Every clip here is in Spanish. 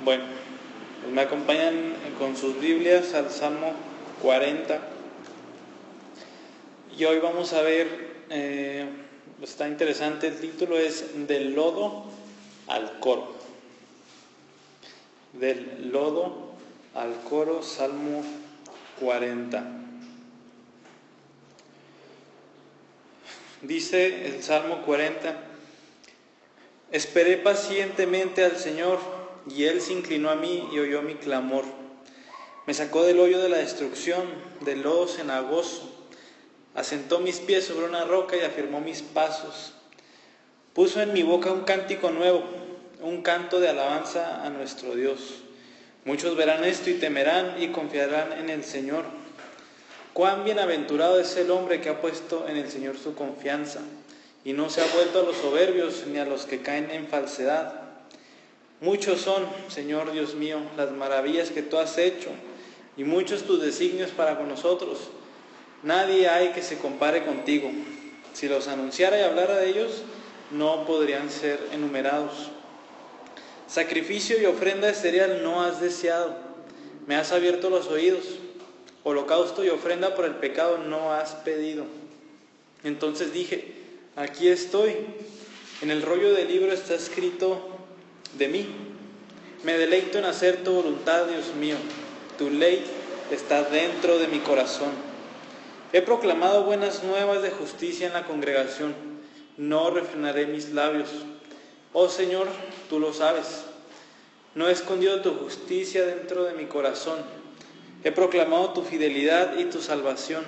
Bueno, pues me acompañan con sus Biblias al Salmo 40. Y hoy vamos a ver, está interesante, el título es Del lodo al coro. Del lodo al coro, Salmo 40. Dice el Salmo 40: Esperé pacientemente al Señor, y Él se inclinó a mí y oyó mi clamor. Me sacó del hoyo de la destrucción, del lodo cenagoso. Asentó mis pies sobre una roca y afirmó mis pasos. Puso en mi boca un cántico nuevo, un canto de alabanza a nuestro Dios. Muchos verán esto y temerán y confiarán en el Señor. Cuán bienaventurado es el hombre que ha puesto en el Señor su confianza, y no se ha vuelto a los soberbios ni a los que caen en falsedad. Muchos son, Señor Dios mío, las maravillas que tú has hecho, y muchos tus designios para con nosotros. Nadie hay que se compare contigo. Si los anunciara y hablara de ellos, no podrían ser enumerados. Sacrificio y ofrenda de cereal no has deseado. Me has abierto los oídos. Holocausto y ofrenda por el pecado no has pedido. Entonces dije: aquí estoy. En el rollo del libro está escrito de mí. Me deleito en hacer tu voluntad, Dios mío. Tu ley está dentro de mi corazón. He proclamado buenas nuevas de justicia en la congregación. No refrenaré mis labios. Oh Señor, tú lo sabes. No he escondido tu justicia dentro de mi corazón. He proclamado tu fidelidad y tu salvación.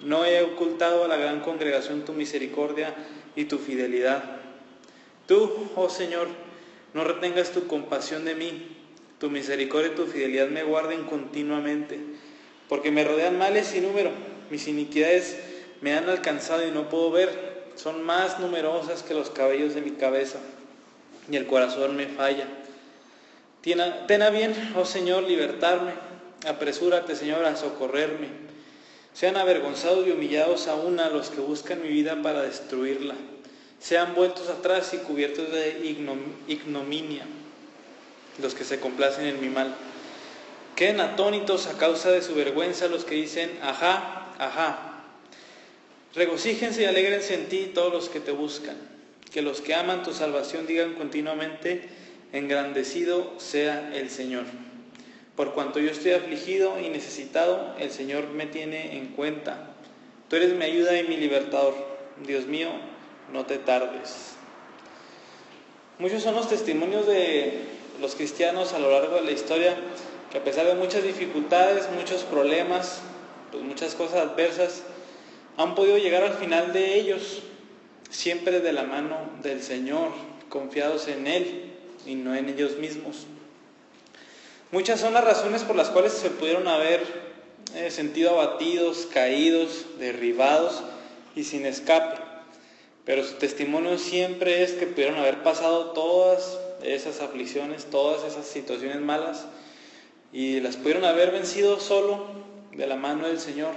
No he ocultado a la gran congregación tu misericordia y tu fidelidad. Tú, oh Señor, no retengas tu compasión de mí. Tu misericordia y tu fidelidad me guarden continuamente. Porque me rodean males sin número. Mis iniquidades me han alcanzado y no puedo ver. Son más numerosas que los cabellos de mi cabeza, y el corazón me falla. Ten a bien, oh Señor, libertarme. Apresúrate, Señor, a socorrerme. Sean avergonzados y humillados aún a los que buscan mi vida para destruirla. Sean vueltos atrás y cubiertos de ignominia los que se complacen en mi mal. Queden atónitos a causa de su vergüenza los que dicen: ajá, ajá. Regocíjense y alégrense en ti todos los que te buscan. Que los que aman tu salvación digan continuamente: engrandecido sea el Señor. Por cuanto yo estoy afligido y necesitado, el Señor me tiene en cuenta. Tú eres mi ayuda y mi libertador. Dios mío, no te tardes. Muchos son los testimonios de los cristianos a lo largo de la historia, que a pesar de muchas dificultades, muchos problemas, pues muchas cosas adversas, han podido llegar al final de ellos, siempre de la mano del Señor, confiados en Él y no en ellos mismos. Muchas son las razones por las cuales se pudieron haber sentido abatidos, caídos, derribados y sin escape. Pero su testimonio siempre es que pudieron haber pasado todas esas aflicciones, todas esas situaciones malas, y las pudieron haber vencido solo de la mano del Señor.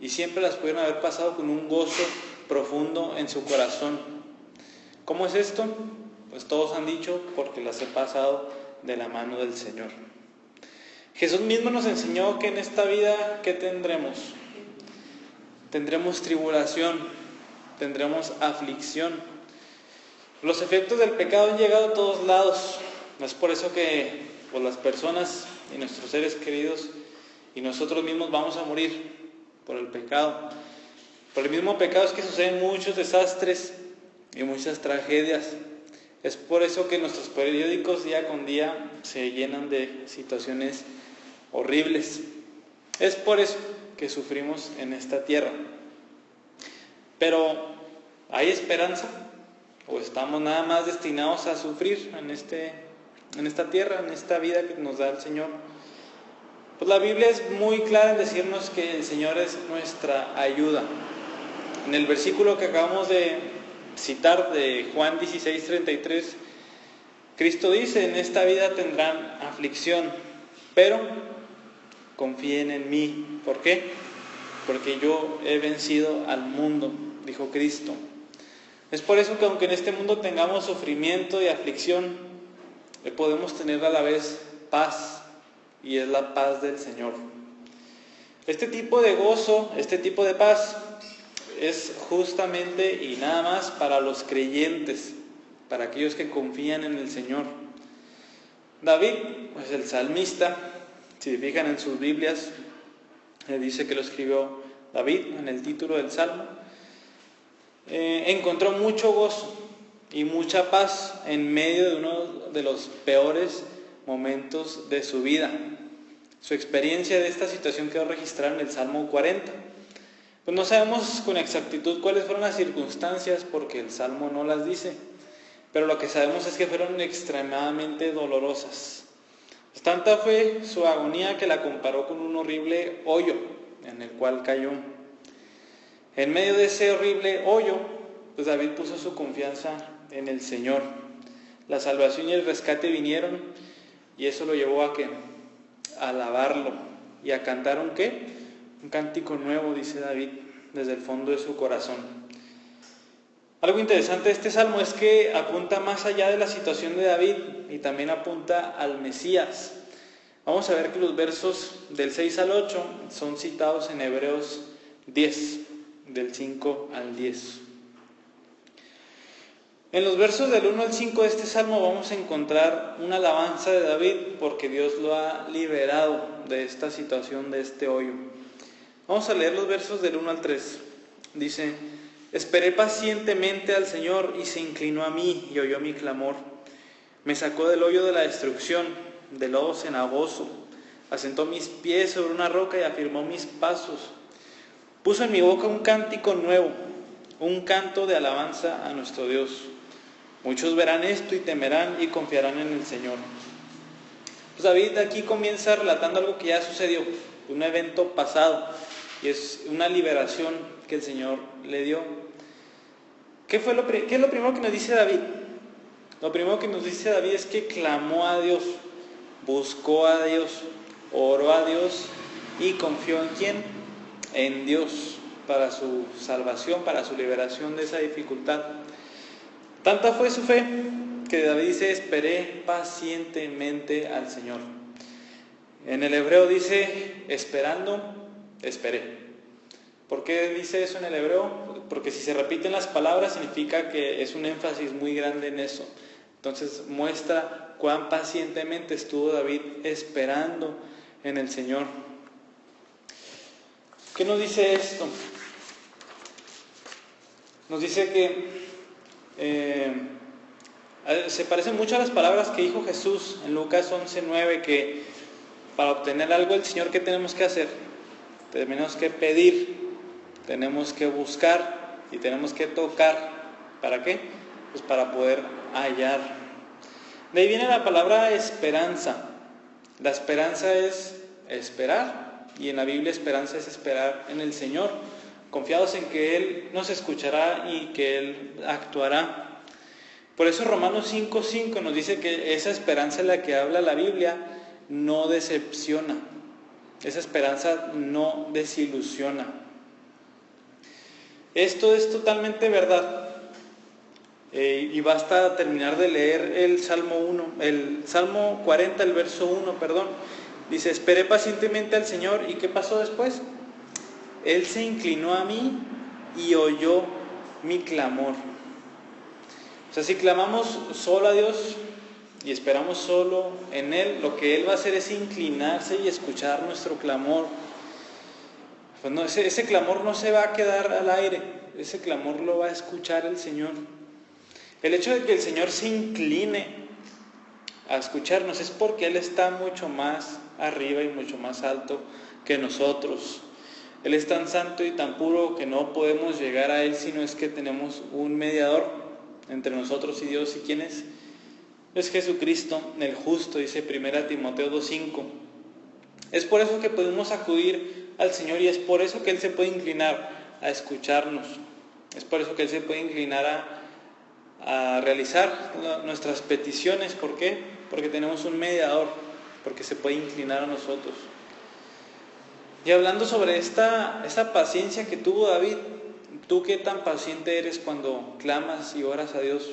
Y siempre las pudieron haber pasado con un gozo profundo en su corazón. ¿Cómo es esto? Pues todos han dicho: porque las he pasado de la mano del Señor. Jesús mismo nos enseñó que en esta vida, ¿qué tendremos? Tendremos tribulación, tendremos aflicción. Los efectos del pecado han llegado a todos lados. Es por eso que pues, las personas y nuestros seres queridos y nosotros mismos vamos a morir por el pecado. Por el mismo pecado es que suceden muchos desastres y muchas tragedias. Es por eso que nuestros periódicos día con día se llenan de situaciones horribles. Es por eso que sufrimos en esta tierra. Pero ¿hay esperanza? ¿O estamos nada más destinados a sufrir en esta tierra, en esta vida que nos da el Señor? Pues la Biblia es muy clara en decirnos que el Señor es nuestra ayuda. En el versículo que acabamos de citar de Juan 16:33, Cristo dice: en esta vida tendrán aflicción, pero confíen en mí. ¿Por qué? Porque yo he vencido al mundo, dijo Cristo. Es por eso que aunque en este mundo tengamos sufrimiento y aflicción, podemos tener a la vez paz, y es la paz del Señor. Este tipo de gozo, este tipo de paz, es justamente y nada más para los creyentes, para aquellos que confían en el Señor. David, pues el salmista, si se fijan en sus Biblias, dice que lo escribió David en el título del Salmo, encontró mucho gozo y mucha paz en medio de uno de los peores momentos de su vida. Su experiencia de esta situación quedó registrada en el Salmo 40. Pues no sabemos con exactitud cuáles fueron las circunstancias, porque el Salmo no las dice, pero lo que sabemos es que fueron extremadamente dolorosas. Pues tanta fue su agonía que la comparó con un horrible hoyo en el cual cayó. En medio de ese horrible hoyo, pues David puso su confianza en el Señor. La salvación y el rescate vinieron, y eso lo llevó a ¿qué? A alabarlo y a cantar ¿un qué? Un cántico nuevo, dice David, desde el fondo de su corazón. Algo interesante de este salmo es que apunta más allá de la situación de David y también apunta al Mesías. Vamos a ver que los versos del 6 al 8 son citados en Hebreos 10, del 5 al 10. En los versos del 1 al 5 de este salmo vamos a encontrar una alabanza de David porque Dios lo ha liberado de esta situación, de este hoyo. Vamos a leer los versos del 1 al 3. Dice: esperé pacientemente al Señor y se inclinó a mí y oyó mi clamor. Me sacó del hoyo de la destrucción, del lodo cenagoso. Asentó mis pies sobre una roca y afirmó mis pasos. Puso en mi boca un cántico nuevo, un canto de alabanza a nuestro Dios. Muchos verán esto y temerán y confiarán en el Señor. Pues David aquí comienza relatando algo que ya sucedió, un evento pasado, y es una liberación que el Señor le dio. ¿Qué es lo primero que nos dice David? Lo primero que nos dice David es que clamó a Dios, buscó a Dios, oró a Dios y confió ¿en quién? En Dios, para su salvación, para su liberación de esa dificultad. Tanta fue su fe que David dice: esperé pacientemente al Señor. En el hebreo dice: esperando, esperé. ¿Por qué dice eso en el hebreo? Porque si se repiten las palabras significa que es un énfasis muy grande en eso. Entonces muestra cuán pacientemente estuvo David esperando en el Señor. ¿Qué nos dice esto? Nos dice que se parecen mucho a las palabras que dijo Jesús en Lucas 11:9, que para obtener algo del Señor, ¿qué tenemos que hacer? Tenemos que pedir, tenemos que buscar y tenemos que tocar. ¿Para qué? Pues para poder hallar. De ahí viene la palabra esperanza. La esperanza es esperar, y en la Biblia esperanza es esperar en el Señor, confiados en que Él nos escuchará y que Él actuará. Por eso Romanos 5:5 nos dice que esa esperanza en la que habla la Biblia no decepciona. Esa esperanza no desilusiona. Esto es totalmente verdad. Y basta terminar de leer el Salmo 40, el verso 1, Dice: esperé pacientemente al Señor. ¿Y qué pasó después? Él se inclinó a mí y oyó mi clamor. O sea, si clamamos solo a Dios y esperamos solo en Él, lo que Él va a hacer es inclinarse y escuchar nuestro clamor. Pues no, ese clamor no se va a quedar al aire, ese clamor lo va a escuchar el Señor. El hecho de que el Señor se incline a escucharnos es porque Él está mucho más arriba y mucho más alto que nosotros. Él es tan santo y tan puro que no podemos llegar a Él si no es que tenemos un mediador entre nosotros y Dios. ¿Y quién es? Es Jesucristo, el justo, dice 1 Timoteo 2:5. Es por eso que podemos acudir al Señor y es por eso que Él se puede inclinar a escucharnos. Es por eso que Él se puede inclinar a realizar nuestras peticiones. ¿Por qué? Porque tenemos un mediador, porque se puede inclinar a nosotros. Y hablando sobre esta paciencia que tuvo David, ¿tú qué tan paciente eres cuando clamas y oras a Dios?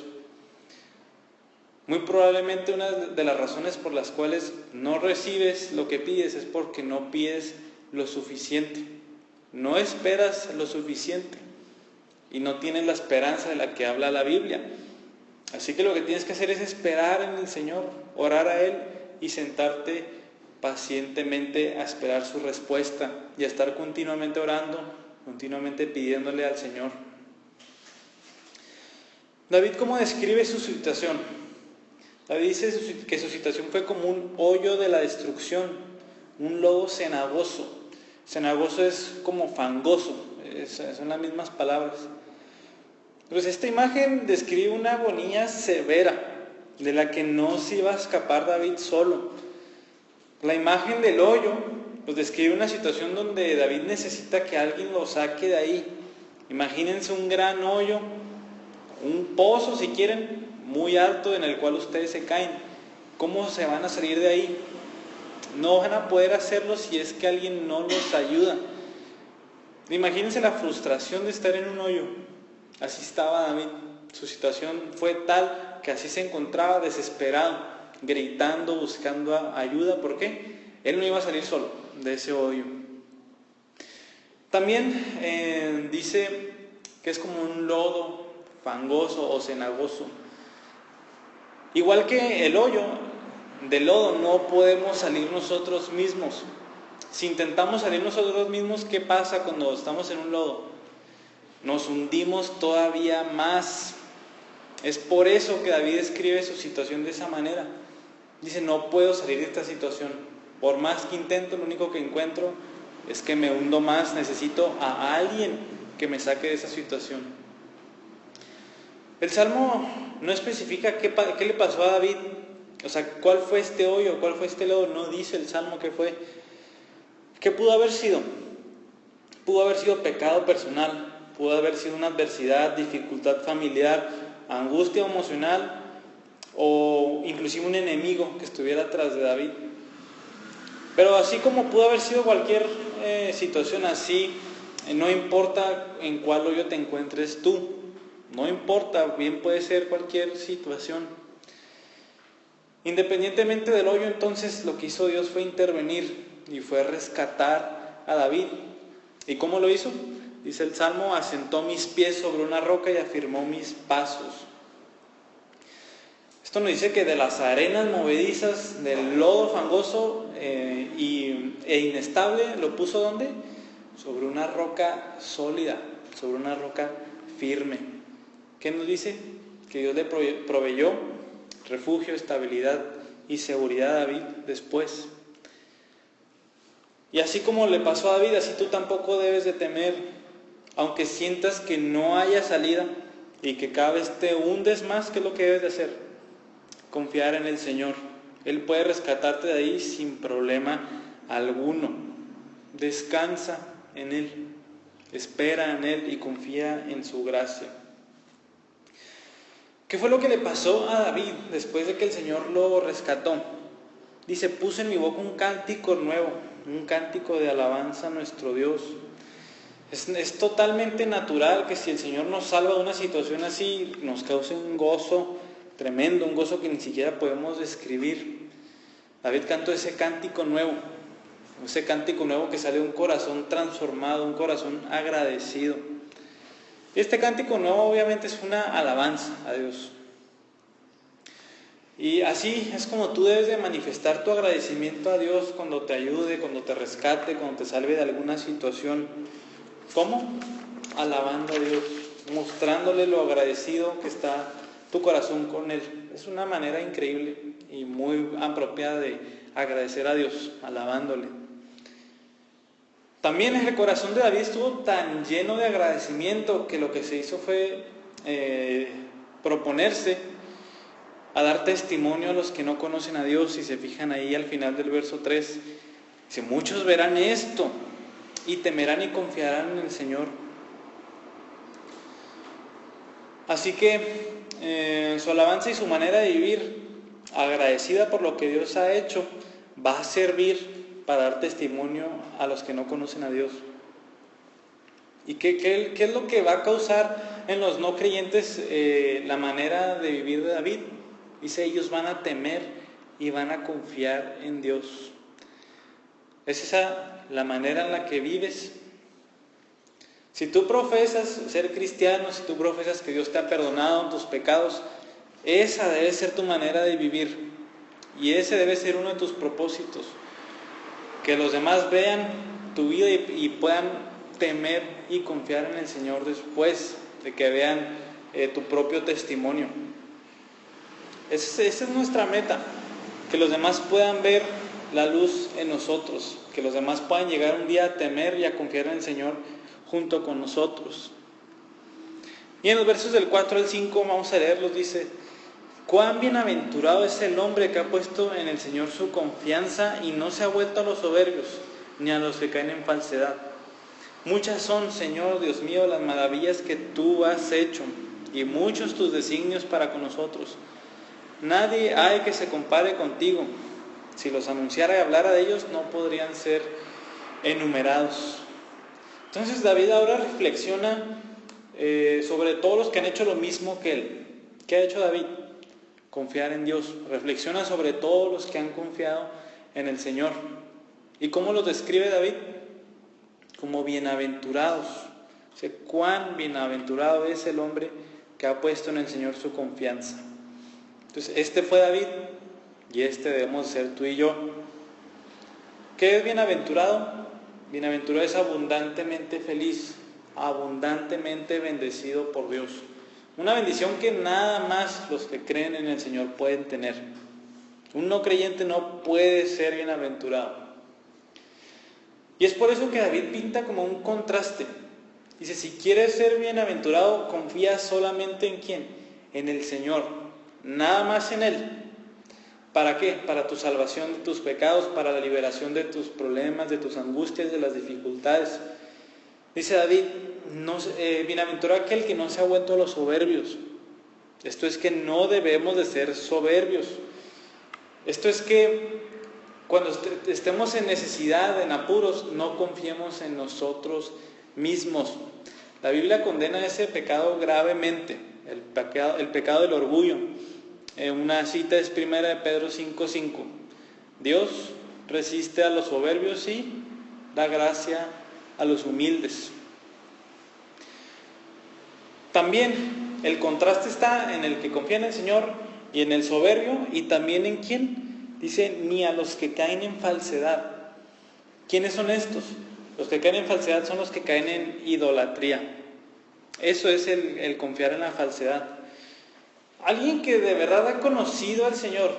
Muy probablemente una de las razones por las cuales no recibes lo que pides es porque no pides lo suficiente. No esperas lo suficiente y no tienes la esperanza de la que habla la Biblia. Así que lo que tienes que hacer es esperar en el Señor, orar a Él y sentarte pacientemente a esperar su respuesta y a estar continuamente orando, continuamente pidiéndole al Señor. David, ¿cómo describe su situación? David dice que su situación fue como un hoyo de la destrucción, un lodo cenagoso. Cenagoso es como fangoso, son las mismas palabras. Pues esta imagen describe una agonía severa, de la que no se iba a escapar David solo. La imagen del hoyo pues describe una situación donde David necesita que alguien lo saque de ahí. Imagínense un gran hoyo, un pozo si quieren, muy alto en el cual ustedes se caen. ¿Cómo se van a salir de ahí? No van a poder hacerlo si es que alguien no los ayuda. Imagínense la frustración de estar en un hoyo. Así estaba David. Su situación fue tal que así se encontraba, desesperado, gritando, buscando ayuda. ¿Por qué? Él no iba a salir solo de ese hoyo. También dice que es como un lodo fangoso o cenagoso. Igual que el hoyo, del lodo no podemos salir nosotros mismos. Si intentamos salir nosotros mismos, ¿qué pasa cuando estamos en un lodo? Nos hundimos todavía más. Es por eso que David escribe su situación de esa manera. Dice, no puedo salir de esta situación. Por más que intento, lo único que encuentro es que me hundo más. Necesito a alguien que me saque de esa situación. El Salmo no especifica qué le pasó a David. O sea, ¿cuál fue este hoyo? ¿Cuál fue este lodo? No dice el Salmo qué fue. ¿Qué pudo haber sido? Pudo haber sido pecado personal. Pudo haber sido una adversidad, dificultad familiar, angustia emocional o inclusive un enemigo que estuviera atrás de David. Pero así como pudo haber sido cualquier situación así, no importa en cuál hoyo te encuentres tú, no importa, bien puede ser cualquier situación. Independientemente del hoyo, entonces lo que hizo Dios fue intervenir y fue rescatar a David. ¿Y cómo lo hizo? Dice el Salmo, asentó mis pies sobre una roca y afirmó mis pasos. Esto nos dice que de las arenas movedizas, del lodo fangoso e inestable, ¿lo puso ¿dónde? Sobre una roca sólida, sobre una roca firme. ¿Qué nos dice? Que Dios le proveyó refugio, estabilidad y seguridad a David después. Y así como le pasó a David, así tú tampoco debes de temer, aunque sientas que no haya salida y que cada vez te hundes más. ¿Qué es lo que debes de hacer? Confiar en el Señor. Él puede rescatarte de ahí sin problema alguno. Descansa en Él, espera en Él y confía en su gracia. ¿Qué fue lo que le pasó a David después de que el Señor lo rescató? Dice, puse en mi boca un cántico nuevo, un cántico de alabanza a nuestro Dios. Es totalmente natural que si el Señor nos salva de una situación así, nos cause un gozo tremendo, un gozo que ni siquiera podemos describir. David cantó ese cántico nuevo que sale de un corazón transformado, un corazón agradecido. Este cántico nuevo obviamente es una alabanza a Dios. Y así es como tú debes de manifestar tu agradecimiento a Dios cuando te ayude, cuando te rescate, cuando te salve de alguna situación. ¿Cómo? Alabando a Dios, mostrándole lo agradecido que está tu corazón con Él. Es una manera increíble y muy apropiada de agradecer a Dios, alabándole. También el corazón de David estuvo tan lleno de agradecimiento que lo que se hizo fue proponerse a dar testimonio a los que no conocen a Dios. Si se fijan ahí al final del verso 3, dice, muchos verán esto y temerán y confiarán en el Señor. Así que su alabanza y su manera de vivir, agradecida por lo que Dios ha hecho, va a servir para dar testimonio a los que no conocen a Dios. ¿Y qué es lo que va a causar en los no creyentes la manera de vivir de David? Dice, ellos van a temer y van a confiar en Dios. ¿Es esa la manera en la que vives? Si tú profesas ser cristiano, si tú profesas que Dios te ha perdonado en tus pecados, esa debe ser tu manera de vivir. Y ese debe ser uno de tus propósitos. Que los demás vean tu vida y puedan temer y confiar en el Señor después de que vean tu propio testimonio. Esa es nuestra meta. Que los demás puedan ver la luz en nosotros. Que los demás puedan llegar un día a temer y a confiar en el Señor junto con nosotros. Y en los versos del 4 al 5 vamos a leerlos, dice: cuán bienaventurado es el hombre que ha puesto en el Señor su confianza y no se ha vuelto a los soberbios, ni a los que caen en falsedad. Muchas son, Señor Dios mío, las maravillas que tú has hecho, y muchos tus designios para con nosotros. Nadie hay que se compare contigo. Si los anunciara y hablara de ellos, no podrían ser enumerados. Entonces David ahora reflexiona sobre todos los que han hecho lo mismo que él. ¿Qué ha hecho David? Confiar en Dios. Reflexiona sobre todos los que han confiado en el Señor. ¿Y cómo los describe David? Como bienaventurados. O sea, cuán bienaventurado es el hombre que ha puesto en el Señor su confianza. Entonces, este fue David y este debemos ser tú y yo. ¿Qué es bienaventurado? Bienaventurado es abundantemente feliz, abundantemente bendecido por Dios. Una bendición que nada más los que creen en el Señor pueden tener. Un no creyente no puede ser bienaventurado. Y es por eso que David pinta como un contraste. Dice, si quieres ser bienaventurado, confía solamente en ¿quién? En el Señor. Nada más en Él. ¿Para qué? Para tu salvación de tus pecados, para la liberación de tus problemas, de tus angustias, de las dificultades. Dice David, bienaventurado aquel que no se ha vuelto a los soberbios. Esto es que no debemos de ser soberbios. Esto es que cuando estemos en necesidad, en apuros, no confiemos en nosotros mismos. La Biblia condena ese pecado gravemente, el pecado del orgullo. Una cita es 1 Pedro 5:5. Dios resiste a los soberbios y da gracia a los humildes. También el contraste está en el que confía en el Señor y en el soberbio, y también en quién. Dice, ni a los que caen en falsedad. ¿Quiénes son estos? Los que caen en falsedad son los que caen en idolatría. Eso es el confiar en la falsedad. Alguien que de verdad ha conocido al Señor,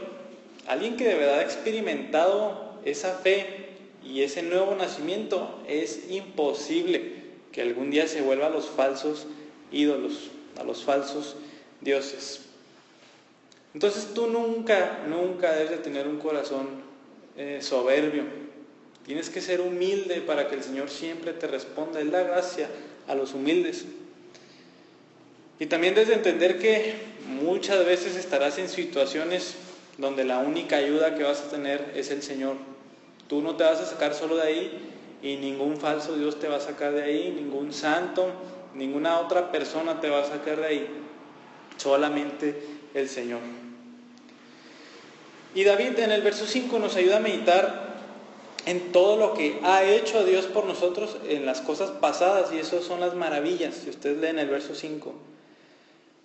alguien que de verdad ha experimentado esa fe y ese nuevo nacimiento, es imposible que algún día se vuelva a los falsos ídolos, a los falsos dioses. Entonces tú nunca debes de tener un corazón soberbio. Tienes que ser humilde para que el Señor siempre te responda. Él da gracia a los humildes. Y también debes de entender que muchas veces estarás en situaciones donde la única ayuda que vas a tener es el Señor. Tú no te vas a sacar solo de ahí, y ningún falso Dios te va a sacar de ahí, ningún santo, ninguna otra persona te va a sacar de ahí. Solamente el Señor. Y David en el verso 5 nos ayuda a meditar en todo lo que ha hecho Dios por nosotros en las cosas pasadas, y eso son las maravillas. Si ustedes leen el verso 5,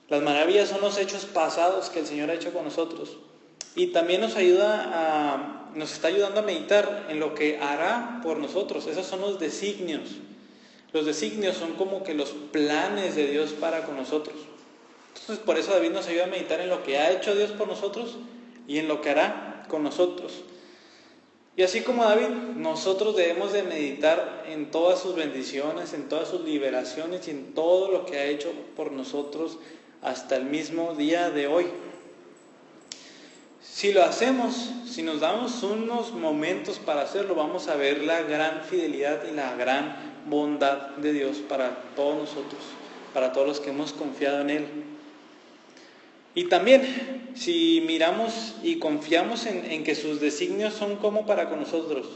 las maravillas son los hechos pasados que el Señor ha hecho con nosotros. Y también nos está ayudando a meditar en lo que hará por nosotros. Esos son los designios. Los designios son como que los planes de Dios para con nosotros. Entonces por eso David nos ayuda a meditar en lo que ha hecho Dios por nosotros y en lo que hará con nosotros. Y así como David, nosotros debemos de meditar en todas sus bendiciones, en todas sus liberaciones y en todo lo que ha hecho por nosotros hasta el mismo día de hoy. Si lo hacemos, si nos damos unos momentos para hacerlo, vamos a ver la gran fidelidad y la gran bondad de Dios para todos nosotros, para todos los que hemos confiado en Él. Y también, si miramos y confiamos en que sus designios son como para con nosotros,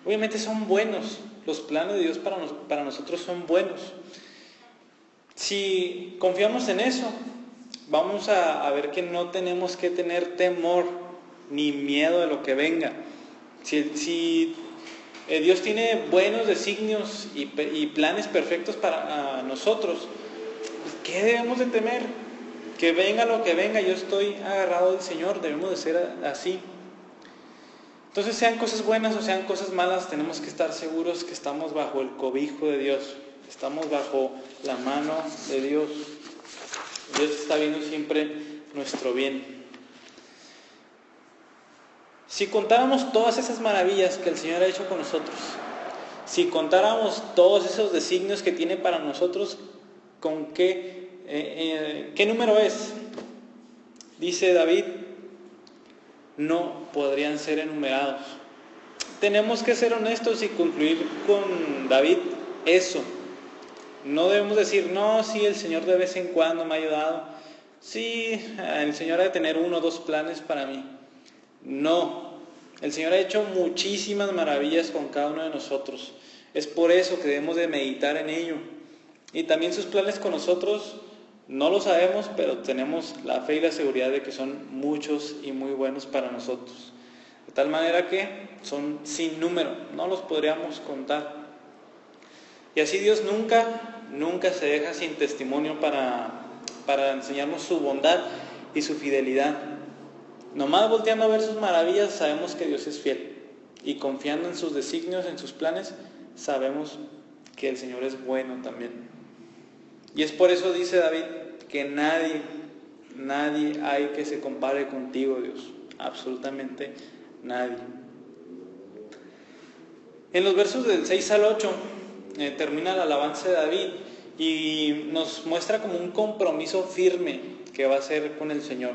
obviamente son buenos, los planes de Dios para nosotros son buenos. Si confiamos en eso, vamos a ver que no tenemos que tener temor ni miedo de lo que venga. Si Dios tiene buenos designios y planes perfectos para nosotros, pues, ¿qué debemos de temer? Que venga lo que venga, yo estoy agarrado del Señor, debemos de ser así. Entonces, sean cosas buenas o sean cosas malas, tenemos que estar seguros que estamos bajo el cobijo de Dios, estamos bajo la mano de Dios. Dios está viendo siempre nuestro bien. Si contáramos todas esas maravillas que el Señor ha hecho con nosotros, si contáramos todos esos designios que tiene para nosotros, ¿con qué número es? Dice David, no podrían ser enumerados. Tenemos que ser honestos y concluir con David eso. No debemos decir, no, sí, el Señor de vez en cuando me ha ayudado. Sí, el Señor ha de tener 1 o 2 planes para mí. No, el Señor ha hecho muchísimas maravillas con cada uno de nosotros. Es por eso que debemos de meditar en ello. Y también sus planes con nosotros no lo sabemos, pero tenemos la fe y la seguridad de que son muchos y muy buenos para nosotros. De tal manera que son sin número, no los podríamos contar. Y así Dios nunca se deja sin testimonio para enseñarnos su bondad y su fidelidad. Nomás volteando a ver sus maravillas sabemos que Dios es fiel. Y confiando en sus designios, en sus planes, sabemos que el Señor es bueno también. Y es por eso dice David que nadie hay que se compare contigo, Dios. Absolutamente nadie. En los versos del 6 al 8 termina la alabanza de David y nos muestra como un compromiso firme que va a hacer con el Señor.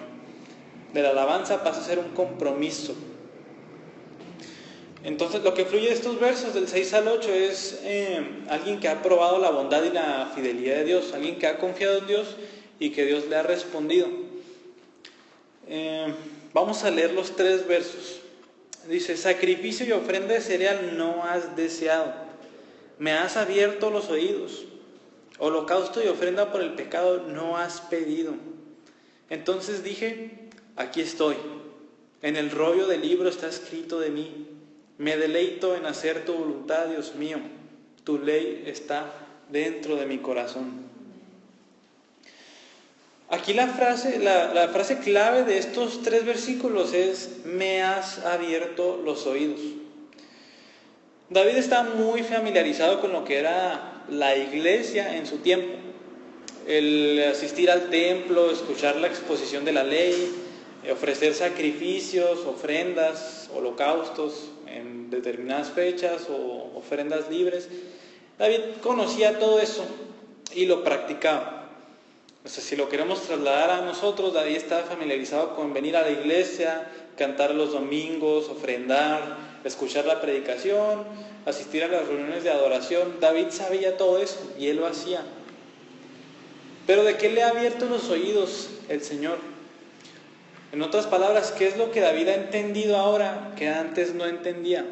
De la alabanza pasa a ser un compromiso. Entonces lo que fluye de estos versos del 6 al 8 es alguien que ha probado la bondad y la fidelidad de Dios, alguien que ha confiado en Dios y que Dios le ha respondido. Vamos a leer los 3 versos. Dice, sacrificio y ofrenda de cereal no has deseado, me has abierto los oídos, holocausto y ofrenda por el pecado no has pedido. Entonces dije, aquí estoy, en el rollo del libro está escrito de mí. Me deleito en hacer tu voluntad, Dios mío. Tu ley está dentro de mi corazón. Aquí la frase clave de estos 3 versículos es, me has abierto los oídos. David está muy familiarizado con lo que era la iglesia en su tiempo. El asistir al templo, escuchar la exposición de la ley, ofrecer sacrificios, ofrendas, holocaustos en determinadas fechas o ofrendas libres. David conocía todo eso y lo practicaba. O sea, si lo queremos trasladar a nosotros, David estaba familiarizado con venir a la iglesia, cantar los domingos, ofrendar, escuchar la predicación, asistir a las reuniones de adoración. David sabía todo eso y él lo hacía. Pero ¿de qué le ha abierto los oídos el Señor? En otras palabras, ¿qué es lo que David ha entendido ahora que antes no entendía?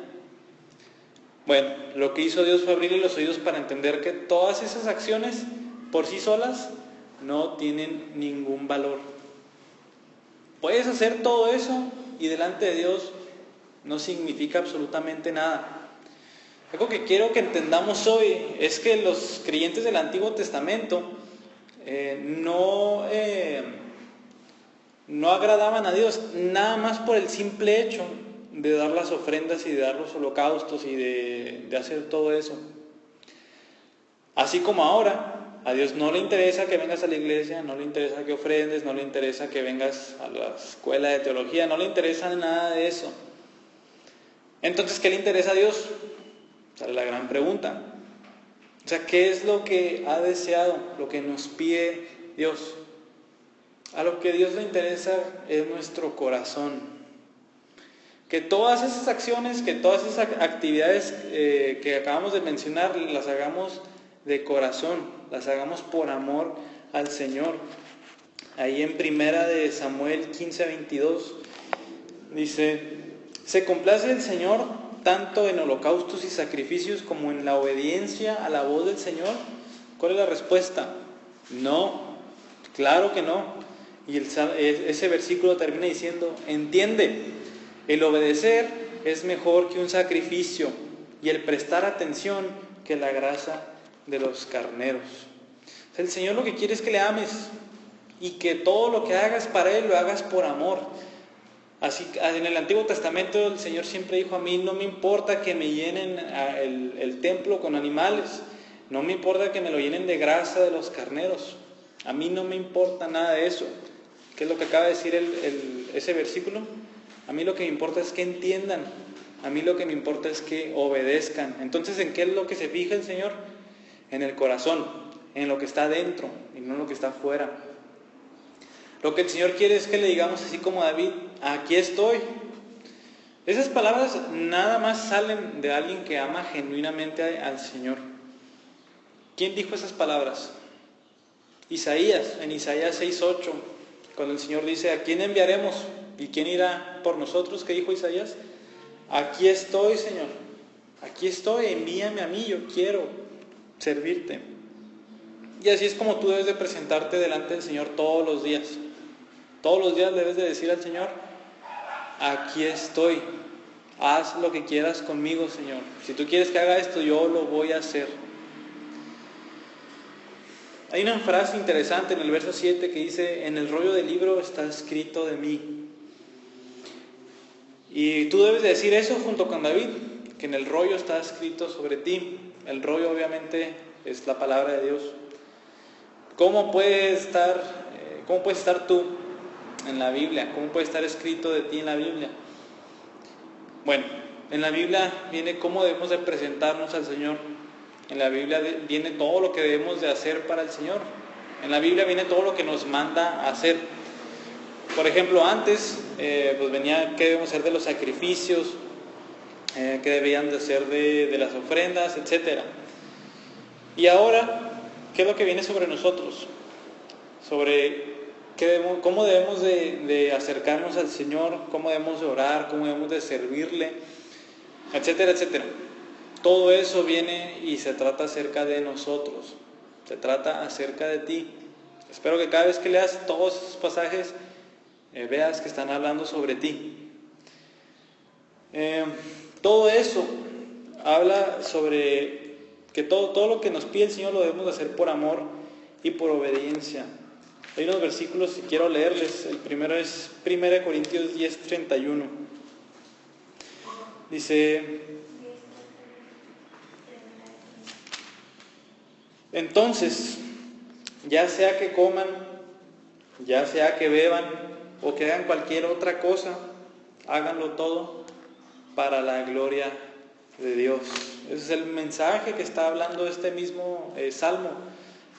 Bueno, lo que hizo Dios fue abrirle los oídos para entender que todas esas acciones por sí solas no tienen ningún valor. Puedes hacer todo eso y delante de Dios no significa absolutamente nada. Algo que quiero que entendamos hoy es que los creyentes del Antiguo Testamento no agradaban a Dios nada más por el simple hecho de dar las ofrendas y de dar los holocaustos y de hacer todo eso. Así como ahora, a Dios no le interesa que vengas a la iglesia, no le interesa que ofrendes, no le interesa que vengas a la escuela de teología, no le interesa nada de eso. Entonces, ¿qué le interesa a Dios? Esa es la gran pregunta. O sea, ¿qué es lo que ha deseado, lo que nos pide Dios? A lo que Dios le interesa es nuestro corazón. Que todas esas acciones, que todas esas actividades que acabamos de mencionar, las hagamos de corazón, las hagamos por amor al Señor. Ahí en 1 Samuel 15:22 dice, se complace el Señor tanto en holocaustos y sacrificios como en la obediencia a la voz del Señor. ¿Cuál es la respuesta? No, claro que no. Y ese versículo termina diciendo, entiende, el obedecer es mejor que un sacrificio y el prestar atención que la grasa de los carneros. O sea, el Señor lo que quiere es que le ames y que todo lo que hagas para Él lo hagas por amor. Así, en el Antiguo Testamento el Señor siempre dijo, a mí no me importa que me llenen el templo con animales, no me importa que me lo llenen de grasa de los carneros, a mí no me importa nada de eso. ¿Qué es lo que acaba de decir ese versículo? A mí lo que me importa es que entiendan, a mí lo que me importa es que obedezcan. Entonces, ¿en qué es lo que se fija el Señor? En el corazón, en lo que está dentro y no en lo que está afuera. Lo que el Señor quiere es que le digamos así como David, aquí estoy. Esas palabras nada más salen de alguien que ama genuinamente al Señor. ¿Quién dijo esas palabras? Isaías, en Isaías 6:8, cuando el Señor dice, ¿a quién enviaremos? ¿Y quién irá por nosotros? ¿Qué dijo Isaías? Aquí estoy, Señor, aquí estoy, envíame a mí, yo quiero servirte. Y así es como tú debes de presentarte delante del Señor todos los días. Todos los días debes de decir al Señor, aquí estoy, haz lo que quieras conmigo, Señor. Si tú quieres que haga esto, yo lo voy a hacer. Hay una frase interesante en el verso 7 que dice, en el rollo del libro está escrito de mí. Y tú debes de decir eso junto con David, que en el rollo está escrito sobre ti. El rollo obviamente es la palabra de Dios. ¿Cómo puedes estar tú en la Biblia? ¿Cómo puede estar escrito de ti en la Biblia? Bueno, en la Biblia viene cómo debemos de presentarnos al Señor. En la Biblia viene todo lo que debemos de hacer para el Señor. En la Biblia viene todo lo que nos manda a hacer. Por ejemplo, antes pues venía qué debemos hacer de los sacrificios, qué deberían de ser de las ofrendas, etc. Y ahora, ¿qué es lo que viene sobre nosotros? Sobre cómo debemos de acercarnos al Señor, cómo debemos de orar, cómo debemos de servirle, etcétera, etcétera. Todo eso viene y se trata acerca de nosotros, se trata acerca de ti. Espero que cada vez que leas todos esos pasajes, veas que están hablando sobre ti. Todo eso habla sobre que todo lo que nos pide el Señor lo debemos de hacer por amor y por obediencia. Hay unos versículos que quiero leerles. El primero es 1 Corintios 10:31. Dice, entonces, ya sea que coman, ya sea que beban o que hagan cualquier otra cosa, háganlo todo para la gloria de Dios. Ese es el mensaje que está hablando este mismo salmo.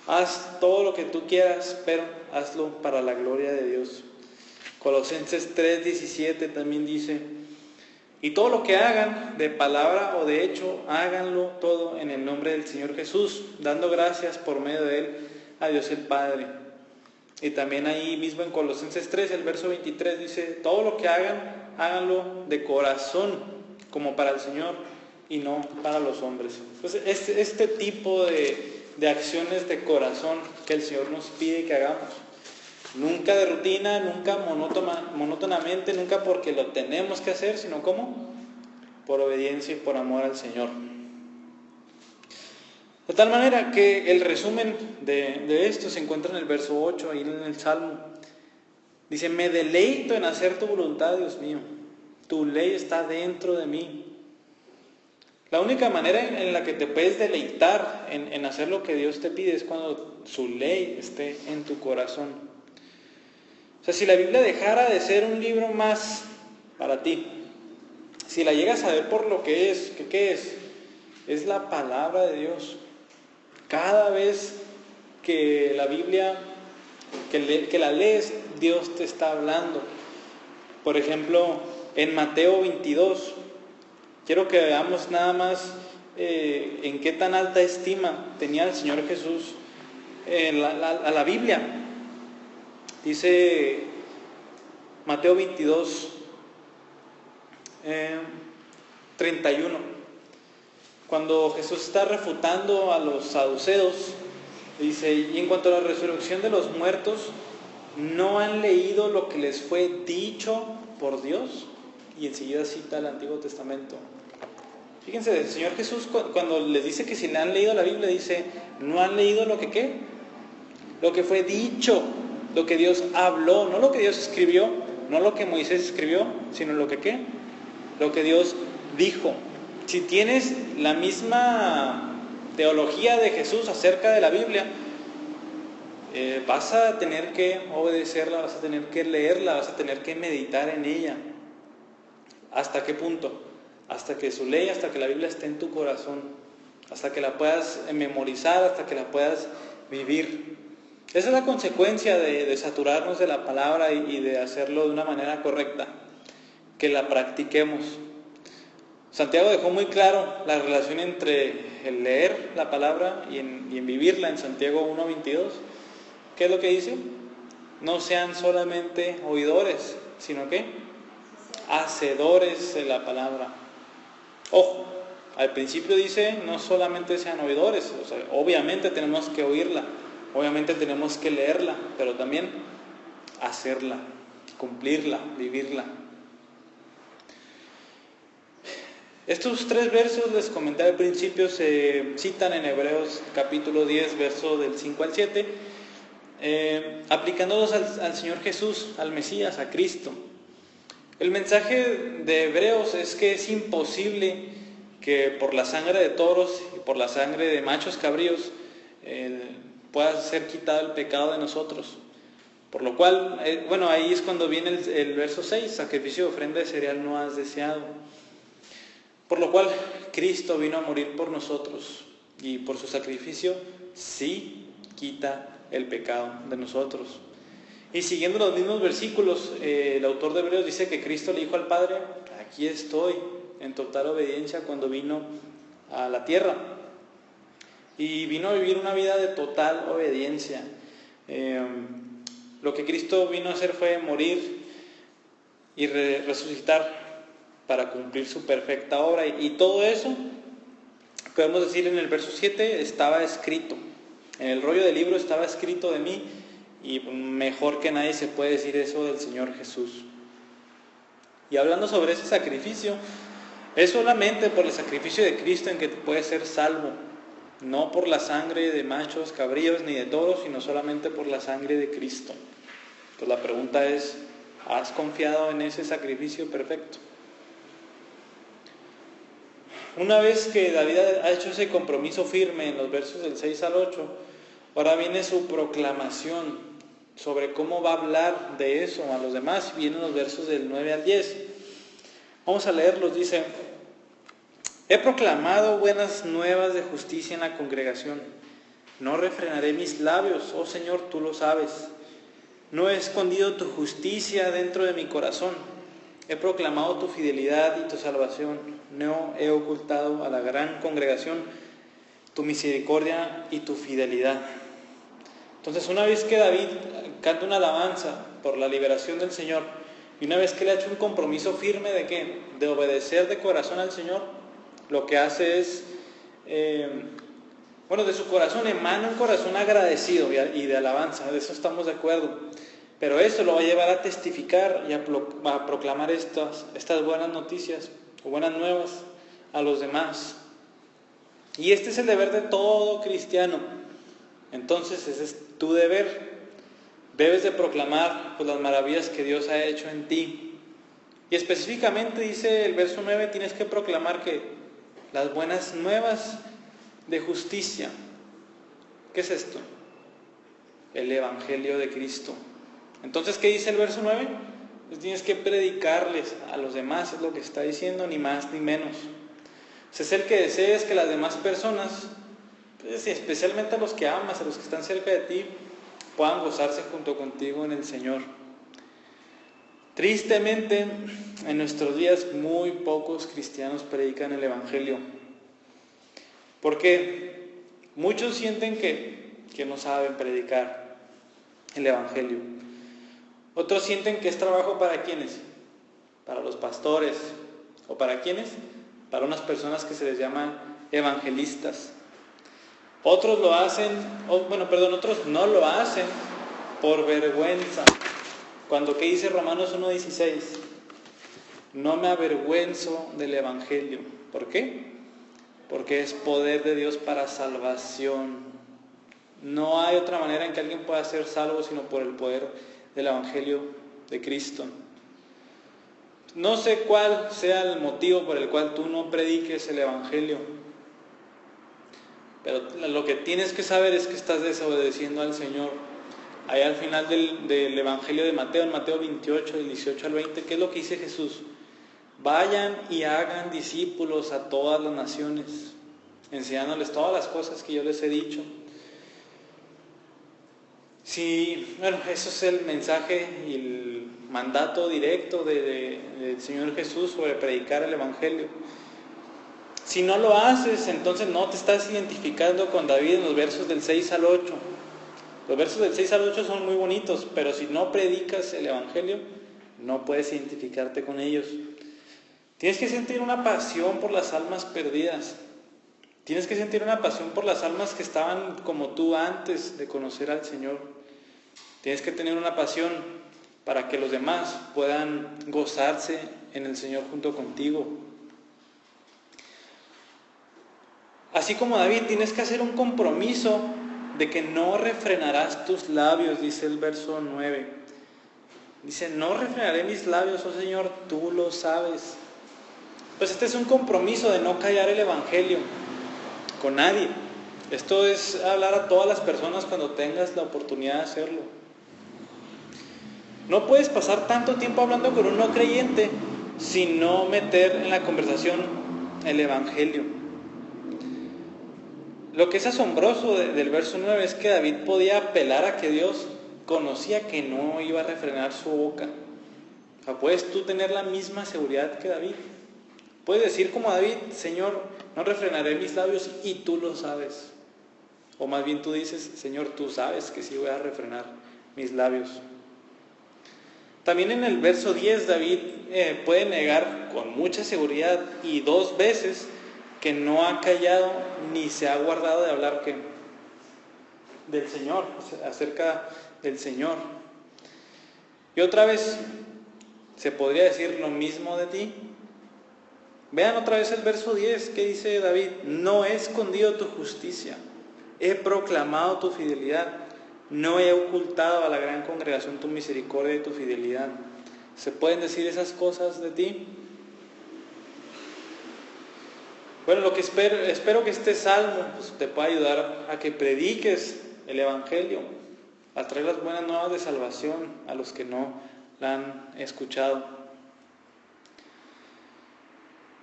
Haz todo lo que tú quieras, pero hazlo para la gloria de Dios. Colosenses 3:17 también dice, y todo lo que hagan, de palabra o de hecho, háganlo todo en el nombre del Señor Jesús, dando gracias por medio de Él a Dios el Padre. Y también ahí mismo en Colosenses 3, el verso 23 dice, todo lo que hagan, háganlo de corazón, como para el Señor y no para los hombres. Entonces, este tipo de acciones de corazón que el Señor nos pide que hagamos. Nunca de rutina, nunca monótonamente, nunca porque lo tenemos que hacer, sino ¿cómo? Por obediencia y por amor al Señor. De tal manera que el resumen de esto se encuentra en el verso 8, ahí en el Salmo. Dice, me deleito en hacer tu voluntad, Dios mío. Tu ley está dentro de mí. La única manera en la que te puedes deleitar en hacer lo que Dios te pide es cuando su ley esté en tu corazón. O sea, si la Biblia dejara de ser un libro más para ti, si la llegas a ver por lo que es, ¿qué es? Es la palabra de Dios. Cada vez que la Biblia, que la lees, Dios te está hablando. Por ejemplo, en Mateo 22, quiero que veamos nada más en qué tan alta estima tenía el Señor Jesús a la Biblia. Dice Mateo 22, 31. Cuando Jesús está refutando a los saduceos, dice, y en cuanto a la resurrección de los muertos, ¿no han leído lo que les fue dicho por Dios? Y enseguida cita el Antiguo Testamento. Fíjense, el Señor Jesús cuando les dice que si le han leído la Biblia, dice, ¿no han leído lo que qué? Lo que fue dicho, lo que Dios habló, no lo que Dios escribió, no lo que Moisés escribió, sino lo que qué? Lo que Dios dijo. Si tienes la misma teología de Jesús acerca de la Biblia, vas a tener que obedecerla, vas a tener que leerla, vas a tener que meditar en ella. ¿Hasta qué punto? Hasta que su ley, hasta que la Biblia esté en tu corazón, hasta que la puedas memorizar, hasta que la puedas vivir. Esa es la consecuencia de saturarnos de la palabra y de hacerlo de una manera correcta, que la practiquemos. Santiago dejó muy claro la relación entre el leer la palabra y en vivirla en Santiago 1:22. ¿Qué es lo que dice? No sean solamente oidores, sino que hacedores de la palabra. Ojo, al principio dice no solamente sean oidores, o sea, obviamente tenemos que oírla, obviamente tenemos que leerla, pero también hacerla, cumplirla, vivirla. Estos 3 versos, les comenté al principio, se citan en Hebreos capítulo 10, verso del 5 al 7, aplicándolos al Señor Jesús, al Mesías, a Cristo. El mensaje de Hebreos es que es imposible que por la sangre de toros y por la sangre de machos cabríos pueda ser quitado el pecado de nosotros. Por lo cual, ahí es cuando viene el verso 6, sacrificio de ofrenda de cereal no has deseado. Por lo cual, Cristo vino a morir por nosotros y por su sacrificio sí quita el pecado de nosotros. Y siguiendo los mismos versículos, el autor de Hebreos dice que Cristo le dijo al Padre, aquí estoy, en total obediencia cuando vino a la tierra. Y vino a vivir una vida de total obediencia. Lo que Cristo vino a hacer fue morir y resucitar para cumplir su perfecta obra. Y todo eso, podemos decir en el verso 7, estaba escrito. En el rollo del libro estaba escrito de mí. Y mejor que nadie se puede decir eso del Señor Jesús. Y hablando sobre ese sacrificio, es solamente por el sacrificio de Cristo en que puedes ser salvo. No por la sangre de machos, cabríos, ni de toros, sino solamente por la sangre de Cristo. Entonces la pregunta es, ¿has confiado en ese sacrificio perfecto? Una vez que David ha hecho ese compromiso firme en los versos del 6 al 8, ahora viene su proclamación sobre cómo va a hablar de eso a los demás. Vienen los versos del 9 al 10. Vamos a leerlos. Dice, he proclamado buenas nuevas de justicia en la congregación. No refrenaré mis labios, oh Señor, tú lo sabes. No he escondido tu justicia dentro de mi corazón. He proclamado tu fidelidad y tu salvación. No he ocultado a la gran congregación tu misericordia y tu fidelidad. Entonces, una vez que David canta una alabanza por la liberación del Señor, y una vez que le ha hecho un compromiso firme de ¿qué? De obedecer de corazón al Señor, lo que hace es, de su corazón emana un corazón agradecido y de alabanza, de eso estamos de acuerdo. Pero eso lo va a llevar a testificar y a proclamar estas buenas noticias o buenas nuevas a los demás. Y este es el deber de todo cristiano. Entonces ese es tu deber. Debes de proclamar las maravillas que Dios ha hecho en ti. Y específicamente dice el verso 9, tienes que proclamar que las buenas nuevas de justicia. ¿Qué es esto? El Evangelio de Cristo. Entonces, ¿qué dice el verso 9? Pues tienes que predicarles a los demás, es lo que está diciendo, ni más ni menos. Es el que desees que las demás personas, pues, especialmente a los que amas, a los que están cerca de ti, puedan gozarse junto contigo en el Señor. Tristemente, en nuestros días muy pocos cristianos predican el Evangelio. Porque muchos sienten que no saben predicar el Evangelio. Otros sienten que es trabajo para ¿quiénes? Para los pastores. ¿O para quiénes? Para unas personas que se les llaman evangelistas. Otros lo hacen, otros no lo hacen por vergüenza. Cuando, ¿qué dice Romanos 1:16? No me avergüenzo del Evangelio. ¿Por qué? Porque es poder de Dios para salvación. No hay otra manera en que alguien pueda ser salvo sino por el poder del Evangelio de Cristo. No sé cuál sea el motivo por el cual tú no prediques el Evangelio, pero lo que tienes que saber es que estás desobedeciendo al Señor. Ahí al final del Evangelio de Mateo, en Mateo 28, del 18 al 20, ¿qué es lo que dice Jesús? Vayan y hagan discípulos a todas las naciones, enseñándoles todas las cosas que yo les he dicho. Sí, bueno, eso es el mensaje y el mandato directo del Señor Jesús sobre predicar el Evangelio. Si no lo haces, entonces no te estás identificando con David en los versos del 6 al 8. Los versos del 6 al 8 son muy bonitos, pero si no predicas el Evangelio, no puedes identificarte con ellos. Tienes que sentir una pasión por las almas perdidas. Tienes que sentir una pasión por las almas que estaban como tú antes de conocer al Señor. Tienes que tener una pasión para que los demás puedan gozarse en el Señor junto contigo. Así como David, tienes que hacer un compromiso de que no refrenarás tus labios, dice el verso 9. Dice, no refrenaré mis labios, oh Señor, tú lo sabes. Pues este es un compromiso de no callar el Evangelio con nadie. Esto es hablar a todas las personas cuando tengas la oportunidad de hacerlo. No puedes pasar tanto tiempo hablando con un no creyente sin no meter en la conversación el Evangelio. Lo que es asombroso del verso 9 es que David podía apelar a que Dios conocía que no iba a refrenar su boca. O sea, puedes tú tener la misma seguridad que David. Puedes decir como David, Señor, no refrenaré mis labios y tú lo sabes. O más bien tú dices, Señor, tú sabes que sí voy a refrenar mis labios. También en el verso 10 David puede negar con mucha seguridad y 2 veces que no ha callado ni se ha guardado de hablar del Señor, acerca del Señor. Y otra vez se podría decir lo mismo de ti. Vean otra vez el verso 10 que dice David, no he escondido tu justicia, he proclamado tu fidelidad, no he ocultado a la gran congregación tu misericordia y tu fidelidad. ¿Se pueden decir esas cosas de ti? Bueno, lo que espero que este salmo te pueda ayudar a que prediques el Evangelio, a traer las buenas nuevas de salvación a los que no la han escuchado.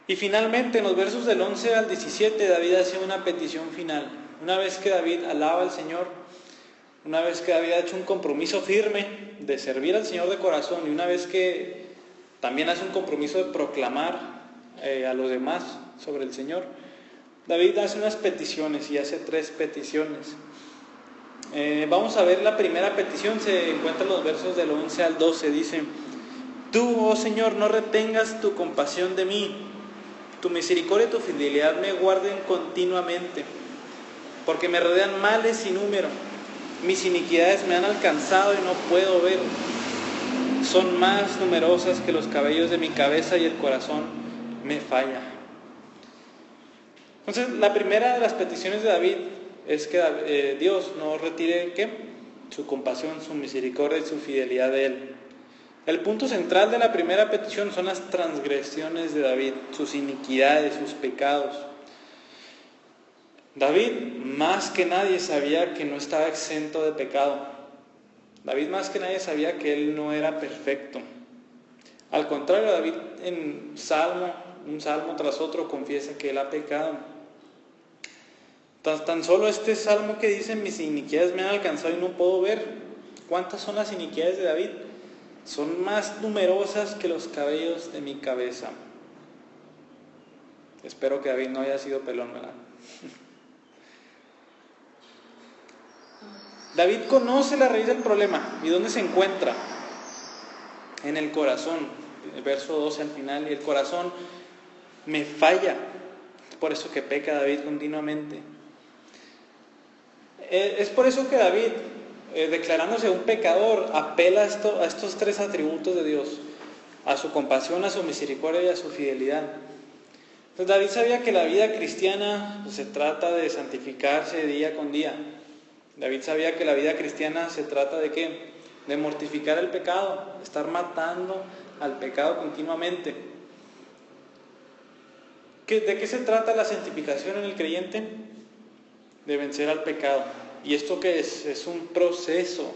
Y finalmente, en los versos del 11 al 17, David hace una petición final. Una vez que David alaba al Señor, una vez que David ha hecho un compromiso firme de servir al Señor de corazón, y una vez que también hace un compromiso de proclamar a los demás sobre el Señor, David hace unas peticiones y hace 3 peticiones. Vamos a ver la primera petición, se encuentra en los versos del 11 al 12, dice, tú, oh Señor, no retengas tu compasión de mí, tu misericordia y tu fidelidad me guarden continuamente, porque me rodean males sin número, mis iniquidades me han alcanzado y no puedo ver, son más numerosas que los cabellos de mi cabeza y el corazón me falla. Entonces, la primera de las peticiones de David es que Dios no retire ¿qué? Su compasión, su misericordia y su fidelidad de Él. El punto central de la primera petición son las transgresiones de David, sus iniquidades, sus pecados. David más que nadie sabía que no estaba exento de pecado. David más que nadie sabía que él no era perfecto. Al contrario, David en un salmo tras otro confiesa que él ha pecado. Tan solo este salmo que dice, mis iniquidades me han alcanzado y no puedo ver. ¿Cuántas son las iniquidades de David? Son más numerosas que los cabellos de mi cabeza. Espero que David no haya sido pelón, ¿verdad? David conoce la raíz del problema. ¿Y dónde se encuentra? En el corazón. El verso 12 al final. Y el corazón me falla. Es por eso que peca David continuamente. Es por eso que David, declarándose un pecador, apela a estos tres atributos de Dios: a su compasión, a su misericordia y a su fidelidad. Entonces David sabía que la vida cristiana pues, se trata de santificarse día con día. David sabía que la vida cristiana se trata de ¿qué? De mortificar el pecado, de estar matando al pecado continuamente. ¿De qué se trata la santificación en el creyente? De vencer al pecado. ¿Y esto qué es? Es un proceso.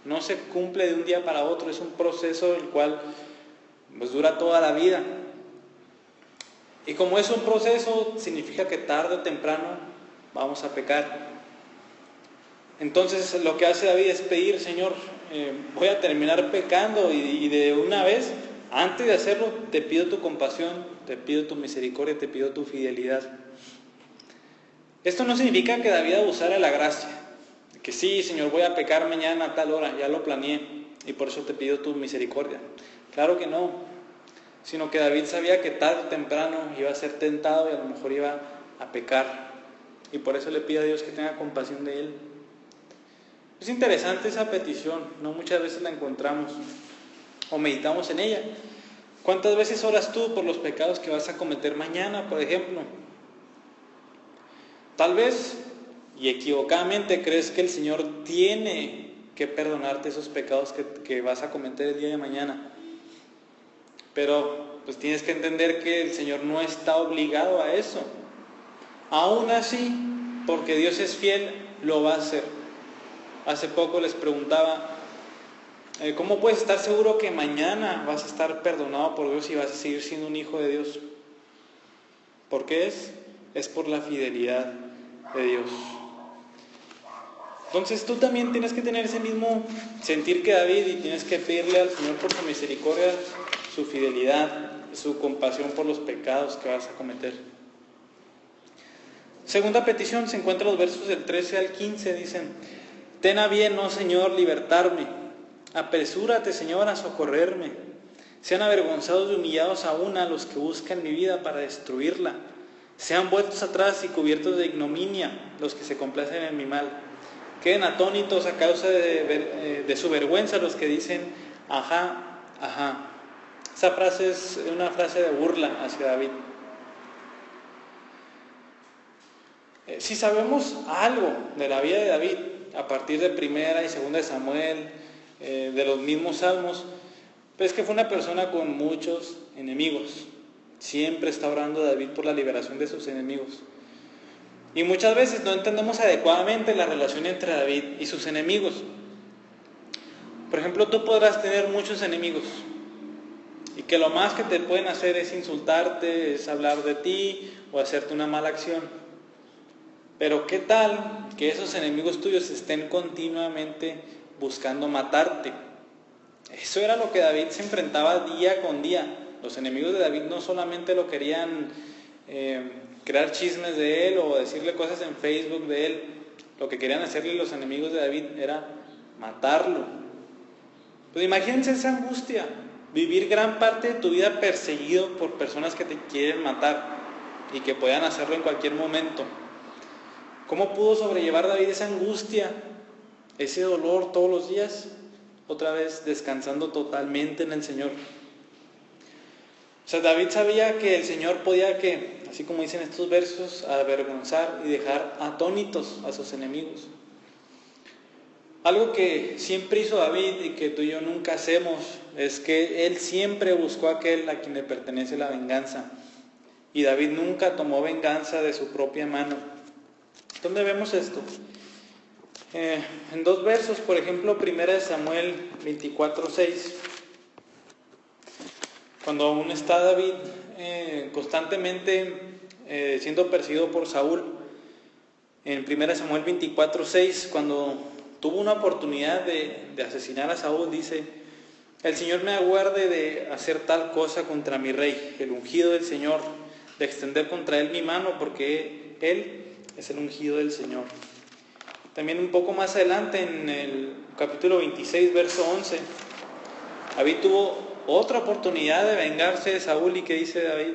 No se cumple de un día para otro, es un proceso el cual pues, dura toda la vida. Y como es un proceso, significa que tarde o temprano vamos a pecar. Entonces lo que hace David es pedir: Señor, voy a terminar pecando y de una vez, antes de hacerlo, te pido tu compasión, te pido tu misericordia, te pido tu fidelidad. Esto no significa que David abusara de la gracia, que sí, Señor, voy a pecar mañana a tal hora, ya lo planeé y por eso te pido tu misericordia. Claro que no, sino que David sabía que tarde o temprano iba a ser tentado y a lo mejor iba a pecar, y por eso le pide a Dios que tenga compasión de él. Es interesante esa petición, no muchas veces la encontramos o meditamos en ella. ¿Cuántas veces oras tú por los pecados que vas a cometer mañana, por ejemplo? Tal vez, y equivocadamente, crees que el Señor tiene que perdonarte esos pecados que vas a cometer el día de mañana. Pero pues tienes que entender que el Señor no está obligado a eso. Aún así, porque Dios es fiel, lo va a hacer. Hace poco les preguntaba, ¿cómo puedes estar seguro que mañana vas a estar perdonado por Dios y vas a seguir siendo un hijo de Dios? ¿Por qué es? Es por la fidelidad de Dios. Entonces tú también tienes que tener ese mismo sentir que David, y tienes que pedirle al Señor por su misericordia, su fidelidad, su compasión por los pecados que vas a cometer. Segunda petición se encuentra en los versos del 13 al 15, dicen: Ten a bien, oh Señor, libertarme. Apresúrate, Señor, a socorrerme. Sean avergonzados y humillados aún a los que buscan mi vida para destruirla. Sean vueltos atrás y cubiertos de ignominia los que se complacen en mi mal. Queden atónitos a causa de su vergüenza los que dicen: ajá, ajá. Esa frase es una frase de burla hacia David. Si sabemos algo de la vida de David, a partir de Primera y Segunda de Samuel, de los mismos salmos, pues que fue una persona con muchos enemigos. Siempre está orando David por la liberación de sus enemigos. Y muchas veces no entendemos adecuadamente la relación entre David y sus enemigos. Por ejemplo, tú podrás tener muchos enemigos y que lo más que te pueden hacer es insultarte, es hablar de ti o hacerte una mala acción. Pero ¿qué tal que esos enemigos tuyos estén continuamente buscando matarte? Eso era lo que David se enfrentaba día con día. Los enemigos de David no solamente lo querían crear chismes de él o decirle cosas en Facebook de él. Lo que querían hacerle los enemigos de David era matarlo. Pues imagínense esa angustia, vivir gran parte de tu vida perseguido por personas que te quieren matar y que puedan hacerlo en cualquier momento. ¿Cómo pudo sobrellevar David esa angustia, ese dolor todos los días? Otra vez descansando totalmente en el Señor. O sea, David sabía que el Señor podía, así como dicen estos versos, avergonzar y dejar atónitos a sus enemigos. Algo que siempre hizo David y que tú y yo nunca hacemos es que él siempre buscó a aquel a quien le pertenece la venganza. Y David nunca tomó venganza de su propia mano. ¿Dónde vemos esto? En dos versos, por ejemplo, 1 Samuel 24:6. Cuando aún está David constantemente siendo perseguido por Saúl, en 1 Samuel 24:6, cuando tuvo una oportunidad de asesinar a Saúl, dice: el Señor me aguarde de hacer tal cosa contra mi rey, el ungido del Señor, de extender contra él mi mano, porque él es el ungido del Señor. También un poco más adelante, en el capítulo 26, verso 11, David tuvo otra oportunidad de vengarse de Saúl, y que dice David: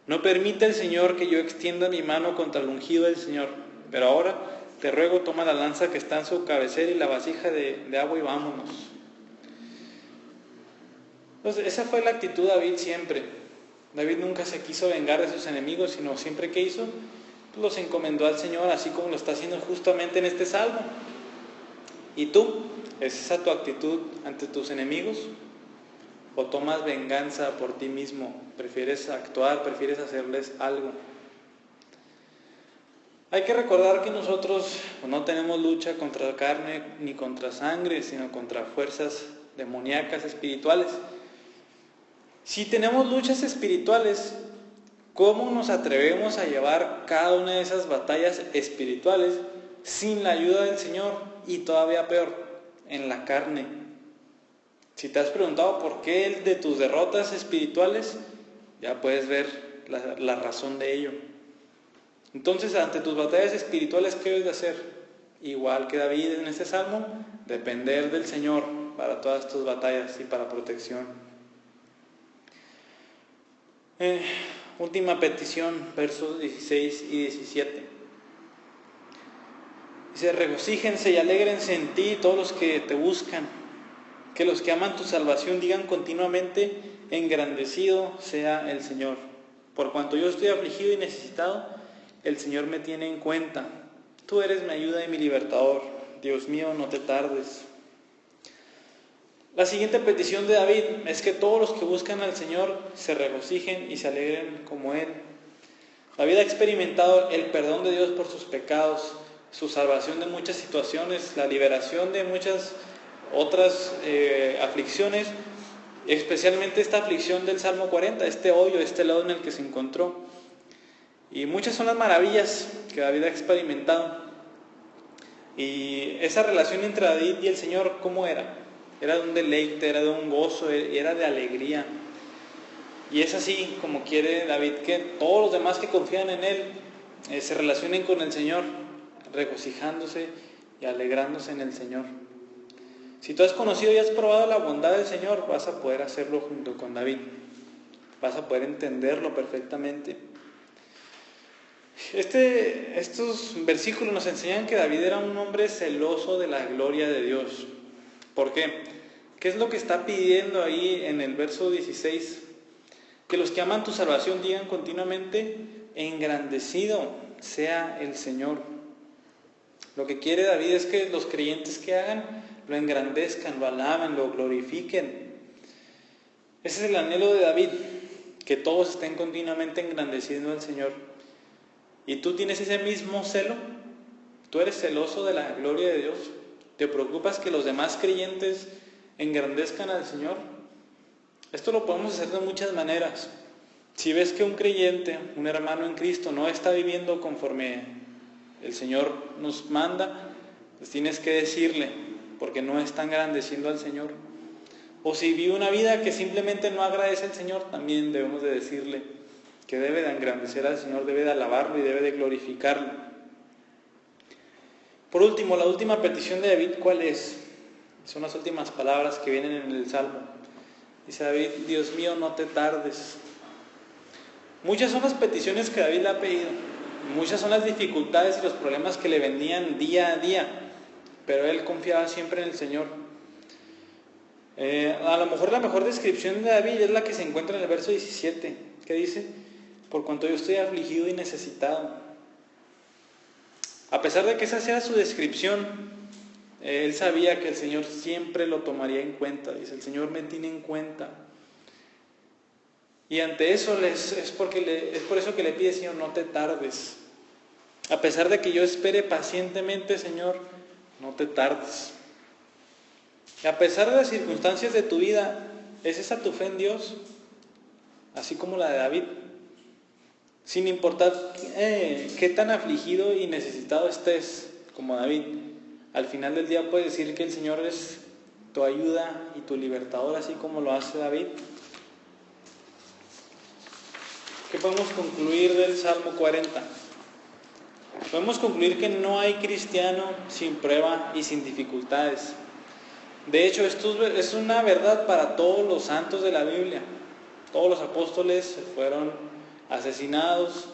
no permite el Señor que yo extienda mi mano contra el ungido del Señor, pero ahora te ruego, toma la lanza que está en su cabecera y la vasija de agua y vámonos. Entonces, esa fue la actitud de David siempre. David nunca se quiso vengar de sus enemigos, sino siempre que hizo, los encomendó al Señor, así como lo está haciendo justamente en este salmo. ¿Y tú? ¿Es esa tu actitud ante tus enemigos? ¿O tomas venganza por ti mismo? ¿Prefieres actuar? ¿Prefieres hacerles algo? Hay que recordar que nosotros no tenemos lucha contra carne ni contra sangre, sino contra fuerzas demoníacas espirituales. Si tenemos luchas espirituales, ¿cómo nos atrevemos a llevar cada una de esas batallas espirituales sin la ayuda del Señor? Y todavía peor, en la carne. Si te has preguntado por qué de tus derrotas espirituales, ya puedes ver la razón de ello. Entonces, ante tus batallas espirituales, ¿qué debes de hacer? Igual que David en este salmo, depender del Señor para todas tus batallas y para protección. Última petición, versos 16 y 17. Dice: regocíjense y alégrense en ti todos los que te buscan, que los que aman tu salvación digan continuamente: engrandecido sea el Señor. Por cuanto yo estoy afligido y necesitado, el Señor me tiene en cuenta. Tú eres mi ayuda y mi libertador. Dios mío, no te tardes. La siguiente petición de David es que todos los que buscan al Señor se regocijen y se alegren como Él. David ha experimentado el perdón de Dios por sus pecados, su salvación de muchas situaciones, la liberación de muchas otras aflicciones, especialmente esta aflicción del Salmo 40, este hoyo, este lodo en el que se encontró. Y muchas son las maravillas que David ha experimentado. Y esa relación entre David y el Señor, ¿cómo era? Era de un deleite, era de un gozo, era de alegría. Y es así como quiere David que todos los demás que confían en Él se relacionen con el Señor, regocijándose y alegrándose en el Señor. Si tú has conocido y has probado la bondad del Señor, vas a poder hacerlo junto con David. Vas a poder entenderlo perfectamente. Estos versículos nos enseñan que David era un hombre celoso de la gloria de Dios. ¿Por qué? ¿Qué es lo que está pidiendo ahí en el verso 16? Que los que aman tu salvación digan continuamente: engrandecido sea el Señor. Lo que quiere David es que los creyentes que hagan lo engrandezcan, lo alaben, lo glorifiquen. Ese es el anhelo de David, que todos estén continuamente engrandeciendo al Señor. ¿Y tú tienes ese mismo celo? ¿Tú eres celoso de la gloria de Dios? ¿Te preocupas que los demás creyentes engrandezcan al Señor? Esto lo podemos hacer de muchas maneras. Si ves que un creyente, un hermano en Cristo, no está viviendo conforme el Señor nos manda, pues tienes que decirle, porque no está engrandeciendo al Señor. O si vive una vida que simplemente no agradece al Señor, también debemos de decirle que debe de engrandecer al Señor, debe de alabarlo y debe de glorificarlo. Por último, la última petición de David, ¿cuál es? Son las últimas palabras que vienen en el Salmo. Dice David: Dios mío, no te tardes. Muchas son las peticiones que David le ha pedido. Muchas son las dificultades y los problemas que le venían día a día. Pero él confiaba siempre en el Señor. A lo mejor la mejor descripción de David es la que se encuentra en el verso 17, que dice: por cuanto yo estoy afligido y necesitado. A pesar de que esa sea su descripción, él sabía que el Señor siempre lo tomaría en cuenta. Dice: el Señor me tiene en cuenta. Y ante eso es por eso que le pide: Señor, no te tardes. A pesar de que yo espere pacientemente, Señor, no te tardes. Y a pesar de las circunstancias de tu vida, ¿es esa tu fe en Dios? Así como la de David. Sin importar qué tan afligido y necesitado estés, como David, al final del día puedes decir que el Señor es tu ayuda y tu libertador, así como lo hace David. ¿Qué podemos concluir del Salmo 40? Podemos concluir que no hay cristiano sin prueba y sin dificultades. De hecho, esto es una verdad para todos los santos de la Biblia. Todos los apóstoles fueron asesinados,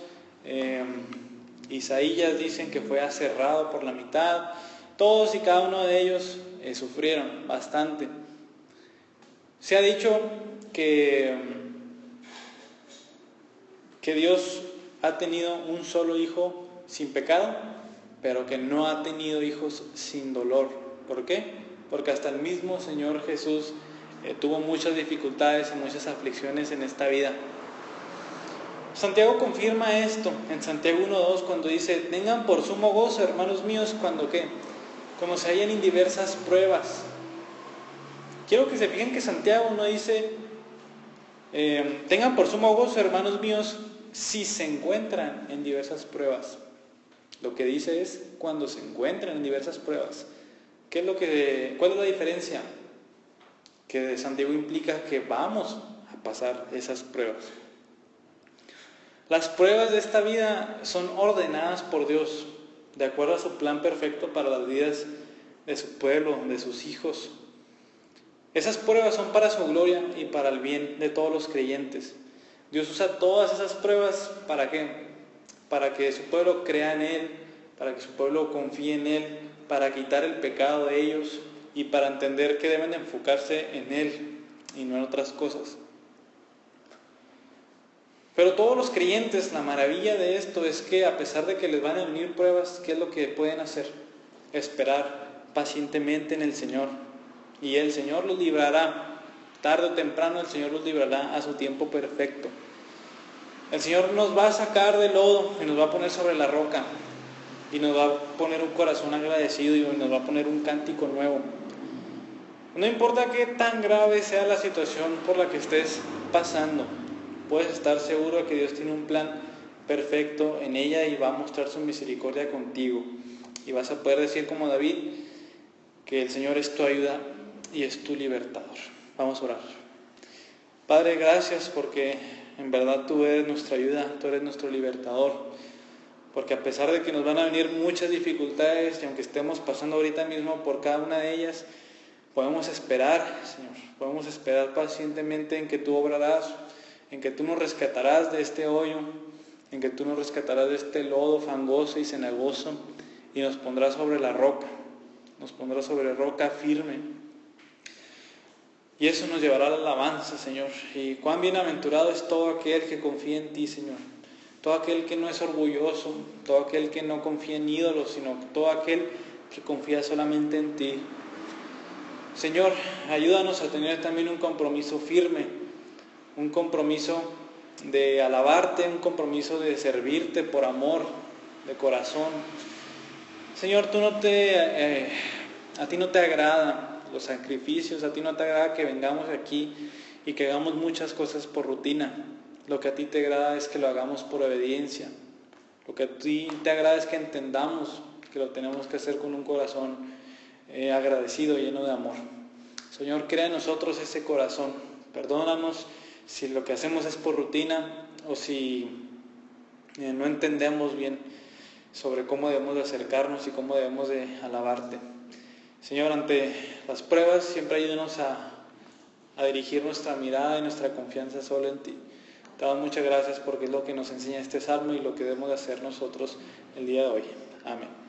Isaías dicen que fue aserrado por la mitad. Todos y cada uno de ellos sufrieron bastante. Se ha dicho que Dios ha tenido un solo hijo sin pecado, pero que no ha tenido hijos sin dolor. ¿Por qué? Porque hasta el mismo Señor Jesús tuvo muchas dificultades y muchas aflicciones en esta vida. Santiago confirma esto en Santiago 1:2 cuando dice: tengan por sumo gozo, hermanos míos, cuando se hallen en diversas pruebas. Quiero que se fijen que Santiago no dice tengan por sumo gozo, hermanos míos, si se encuentran en diversas pruebas. Lo que dice es cuando se encuentran en diversas pruebas. ¿Cuál es la diferencia? Que Santiago implica que vamos a pasar esas pruebas. Las pruebas de esta vida son ordenadas por Dios, de acuerdo a su plan perfecto para las vidas de su pueblo, de sus hijos. Esas pruebas son para su gloria y para el bien de todos los creyentes. Dios usa todas esas pruebas, ¿para qué? Para que su pueblo crea en Él, para que su pueblo confíe en Él, para quitar el pecado de ellos y para entender que deben enfocarse en Él y no en otras cosas. Pero todos los creyentes, la maravilla de esto es que a pesar de que les van a venir pruebas, ¿qué es lo que pueden hacer? Esperar pacientemente en el Señor. Y el Señor los librará, tarde o temprano el Señor los librará a su tiempo perfecto. El Señor nos va a sacar del lodo y nos va a poner sobre la roca. Y nos va a poner un corazón agradecido y nos va a poner un cántico nuevo. No importa qué tan grave sea la situación por la que estés pasando, puedes estar seguro de que Dios tiene un plan perfecto en ella y va a mostrar su misericordia contigo. Y vas a poder decir como David que el Señor es tu ayuda y es tu libertador. Vamos a orar. Padre, gracias porque en verdad tú eres nuestra ayuda, tú eres nuestro libertador. Porque a pesar de que nos van a venir muchas dificultades y aunque estemos pasando ahorita mismo por cada una de ellas, podemos esperar, Señor, podemos esperar pacientemente en que tú obrarás, en que tú nos rescatarás de este hoyo, en que tú nos rescatarás de este lodo fangoso y cenagoso y nos pondrás sobre la roca, nos pondrás sobre roca firme. Y eso nos llevará a la alabanza, Señor. Y cuán bienaventurado es todo aquel que confía en ti, Señor. Todo aquel que no es orgulloso, todo aquel que no confía en ídolos, sino todo aquel que confía solamente en ti. Señor, ayúdanos a tener también un compromiso firme, un compromiso de alabarte, un compromiso de servirte por amor, de corazón. Señor, a ti no te agrada los sacrificios, a ti no te agrada que vengamos aquí y que hagamos muchas cosas por rutina. Lo que a ti te agrada es que lo hagamos por obediencia. Lo que a ti te agrada es que entendamos que lo tenemos que hacer con un corazón agradecido, lleno de amor. Señor, crea en nosotros ese corazón. Perdónanos si lo que hacemos es por rutina o si no entendemos bien sobre cómo debemos de acercarnos y cómo debemos de alabarte. Señor, ante las pruebas siempre ayúdanos a dirigir nuestra mirada y nuestra confianza solo en ti. Te damos muchas gracias porque es lo que nos enseña este salmo y lo que debemos de hacer nosotros el día de hoy. Amén.